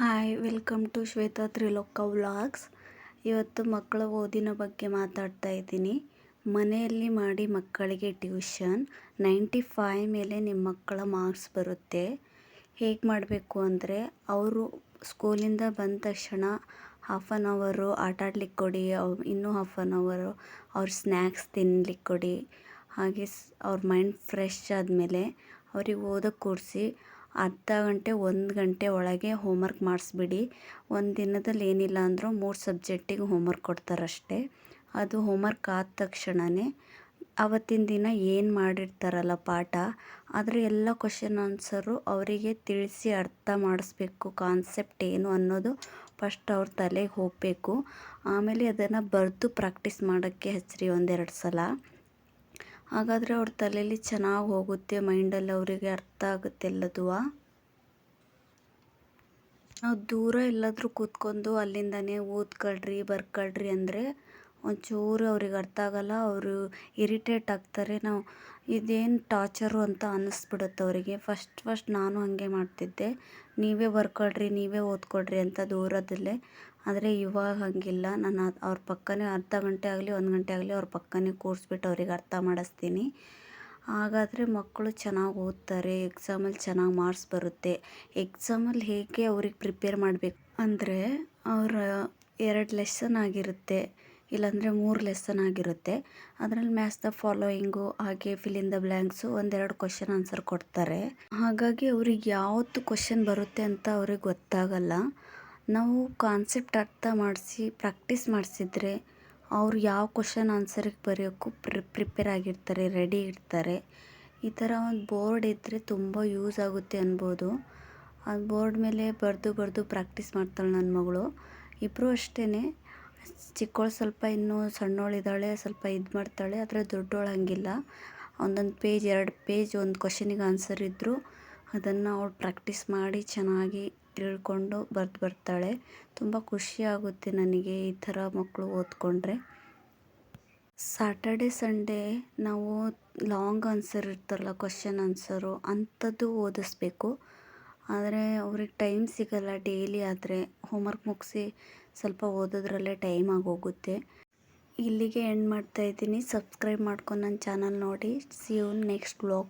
Hi welcome to Shweta ತ್ರಿಲೋಕ vlogs. ಇವತ್ತು ಮಕ್ಕಳ ಓದಿನ ಬಗ್ಗೆ ಮಾತಾಡ್ತಾ ಇದ್ದೀನಿ. ಮನೆಯಲ್ಲಿ ಮಾಡಿ ಮಕ್ಕಳಿಗೆ ಟ್ಯೂಷನ್ 95 ಮೇಲೆ ನಿಮ್ಮ ಮಕ್ಕಳ ಮಾರ್ಕ್ಸ್ ಬರುತ್ತೆ. ಹೇಗೆ ಮಾಡಬೇಕು ಅಂದರೆ, ಅವರು ಸ್ಕೂಲಿಂದ ಬಂದ ತಕ್ಷಣ ಹಾಫ್ ಆನ್ ಅವರು ಆಟ ಆಡ್ಲಿಕ್ಕೆ ಕೊಡಿ, ಇನ್ನೂ ಹಾಫ್ ಆನ್ ಅವರು ಅವ್ರ ಸ್ನ್ಯಾಕ್ಸ್ ತಿನ್ಲಿಕ್ಕೆ ಕೊಡಿ. ಹಾಗೆ ಅವ್ರ ಮೈಂಡ್ ಫ್ರೆಶ್ ಆದಮೇಲೆ ಅವ್ರಿಗೆ ಓದೋಕ್ಕೆ ಕೂರಿಸಿ ಅರ್ಧ ಗಂಟೆ 1 ಗಂಟೆ ಒಳಗೆ ಹೋಮ್ವರ್ಕ್ ಮಾಡಿಸ್ಬಿಡಿ. ಒಂದು ದಿನದಲ್ಲಿ ಏನಿಲ್ಲ ಅಂದರೂ 3 ಸಬ್ಜೆಕ್ಟಿಗೆ ಹೋಮ್ವರ್ಕ್ ಕೊಡ್ತಾರಷ್ಟೇ. ಅದು ಹೋಮ್ವರ್ಕ್ ಆದ ತಕ್ಷಣವೇ ಆವತ್ತಿನ ದಿನ ಏನು ಮಾಡಿರ್ತಾರಲ್ಲ ಪಾಠ, ಅದರ ಎಲ್ಲ ಕ್ವಶನ್ ಆನ್ಸರು ಅವರಿಗೆ ತಿಳಿಸಿ ಅರ್ಥ ಮಾಡಿಸ್ಬೇಕು. ಕಾನ್ಸೆಪ್ಟ್ ಏನು ಅನ್ನೋದು ಫಸ್ಟ್ ಅವ್ರ ತಲೆಗೆ ಹೋಗಬೇಕು. ಆಮೇಲೆ ಅದನ್ನು ಬರೆದು ಪ್ರಾಕ್ಟೀಸ್ ಮಾಡೋಕ್ಕೆ ಹಚ್ಚಿರಿ 1-2 ಸಲ. ಹಾಗಾದರೆ ಅವ್ರ ತಲೆಯಲ್ಲಿ ಚೆನ್ನಾಗಿ ಹೋಗುತ್ತೆ, ಮೈಂಡಲ್ಲಿ ಅವರಿಗೆ ಅರ್ಥ ಆಗುತ್ತೆ ಎಲ್ಲದೂ. ನಾವು ದೂರ ಎಲ್ಲಾದರೂ ಕೂತ್ಕೊಂಡು ಅಲ್ಲಿಂದನೇ ಓದ್ಕೊಳ್ರಿ ಬರ್ಕೊಳ್ರಿ ಅಂದರೆ ಒಂಚೂರು ಅವ್ರಿಗೆ ಅರ್ಥ ಆಗಲ್ಲ. ಅವರು ಇರಿಟೇಟ್ ಆಗ್ತಾರೆ. ನಾವು ಇದೇನು ಟಾರ್ಚರು ಅಂತ ಅನ್ನಿಸ್ಬಿಡುತ್ತೆ ಅವರಿಗೆ. ಫಸ್ಟ್ ನಾನು ಹಾಗೆ ಮಾಡ್ತಿದ್ದೆ, ನೀವೇ ಬರ್ಕೊಳ್ರಿ ನೀವೇ ಓದ್ಕೊಳ್ರಿ ಅಂತ ದೂರದಲ್ಲೇ. ಆದರೆ ಇವಾಗ ಹಾಗಿಲ್ಲ. ನಾನು ಅವ್ರ ಪಕ್ಕನೇ ಅರ್ಧ ಗಂಟೆ ಆಗಲಿ 1 ಗಂಟೆ ಆಗಲಿ ಅವ್ರ ಪಕ್ಕನೇ ಕೂರಿಸ್ಬಿಟ್ಟು ಅವ್ರಿಗೆ ಅರ್ಥ ಮಾಡಿಸ್ತೀನಿ. ಹಾಗಾದರೆ ಮಕ್ಕಳು ಚೆನ್ನಾಗಿ ಓದ್ತಾರೆ, ಎಕ್ಸಾಮಲ್ಲಿ ಚೆನ್ನಾಗಿ ಮಾರ್ಕ್ಸ್ ಬರುತ್ತೆ. ಎಕ್ಸಾಮಲ್ಲಿ ಹೇಗೆ ಅವ್ರಿಗೆ ಪ್ರಿಪೇರ್ ಮಾಡಬೇಕು ಅಂದರೆ, ಅವರ 2 ಲೆಸನ್ ಆಗಿರುತ್ತೆ, ಇಲ್ಲಾಂದರೆ 3 ಲೆಸನ್ ಆಗಿರುತ್ತೆ. ಅದರಲ್ಲಿ ಮ್ಯಾಚ್ ದ ಫಾಲೋಯಿಂಗು, ಹಾಗೆ fill in the blanks 1-2 question answer ಕೊಡ್ತಾರೆ. ಹಾಗಾಗಿ ಅವ್ರಿಗೆ ಯಾವತ್ತು ಕ್ವಶನ್ ಬರುತ್ತೆ ಅಂತ ಅವ್ರಿಗೆ ಗೊತ್ತಾಗಲ್ಲ. ನಾವು ಕಾನ್ಸೆಪ್ಟ್ ಅರ್ಥ ಮಾಡಿಸಿ ಪ್ರಾಕ್ಟೀಸ್ ಮಾಡಿಸಿದ್ರೆ ಅವ್ರು ಯಾವ ಕ್ವಶನ್ ಆನ್ಸರಿಗೆ ಬರೆಯೋಕ್ಕೂ ಪ್ರಿಪೇರ್ ಆಗಿರ್ತಾರೆ, ರೆಡಿ ಇರ್ತಾರೆ. ಈ ಥರ ಒಂದು ಬೋರ್ಡ್ ಇದ್ದರೆ ತುಂಬ ಯೂಸ್ ಆಗುತ್ತೆ ಅನ್ಬೋದು. ಆ ಬೋರ್ಡ್ ಮೇಲೆ ಬರೆದು ಪ್ರಾಕ್ಟೀಸ್ ಮಾಡ್ತಾಳೆ ನನ್ನ ಮಗಳು. ಇಬ್ಬರು ಅಷ್ಟೇ. ಚಿಕ್ಕವಳು ಸ್ವಲ್ಪ ಇನ್ನೂ ಸಣ್ಣವಳಿದ್ದಾಳೆ, ಸ್ವಲ್ಪ ಇದು ಮಾಡ್ತಾಳೆ. ಆದರೆ ದೊಡ್ಡವಳು ಹಂಗಿಲ್ಲ. 1 ಪೇಜ್ 2 ಪೇಜ್ ಒಂದು ಕ್ವಶನಿಗೆ ಆನ್ಸರ್ ಇದ್ದರೂ ಅದನ್ನು ಅವಳು ಪ್ರಾಕ್ಟೀಸ್ ಮಾಡಿ ಚೆನ್ನಾಗಿ ತಿಳ್ಕೊಂಡು ಬರ್ತಾಳೆ. ತುಂಬ ಖುಷಿ ಆಗುತ್ತೆ ನನಗೆ ಈ ಥರ ಮಕ್ಕಳು ಓದ್ಕೊಂಡ್ರೆ. ಸಾಟರ್ಡೆ ಸಂಡೇ ನಾವು ಲಾಂಗ್ ಆನ್ಸರ್ ಇರ್ತಾರಲ್ಲ, ಕ್ವಶನ್ ಆನ್ಸರು ಅಂಥದ್ದು ಓದಿಸ್ಬೇಕು. ಆದರೆ ಅವ್ರಿಗೆ ಟೈಮ್ ಸಿಗಲ್ಲ. ಡೈಲಿ ಆದರೆ ಹೋಮ್ವರ್ಕ್ ಮುಗಿಸಿ ಸ್ವಲ್ಪ ಓದೋದ್ರಲ್ಲೇ ಟೈಮ್ ಆಗೋಗುತ್ತೆ. ಇಲ್ಲಿಗೆ ಎಂಡ್ ಮಾಡ್ತಾಯಿದ್ದೀನಿ. ಸಬ್ಸ್ಕ್ರೈಬ್ ಮಾಡ್ಕೊಂಡು ನನ್ನ ಚಾನಲ್ ನೋಡಿ. See you next vlog.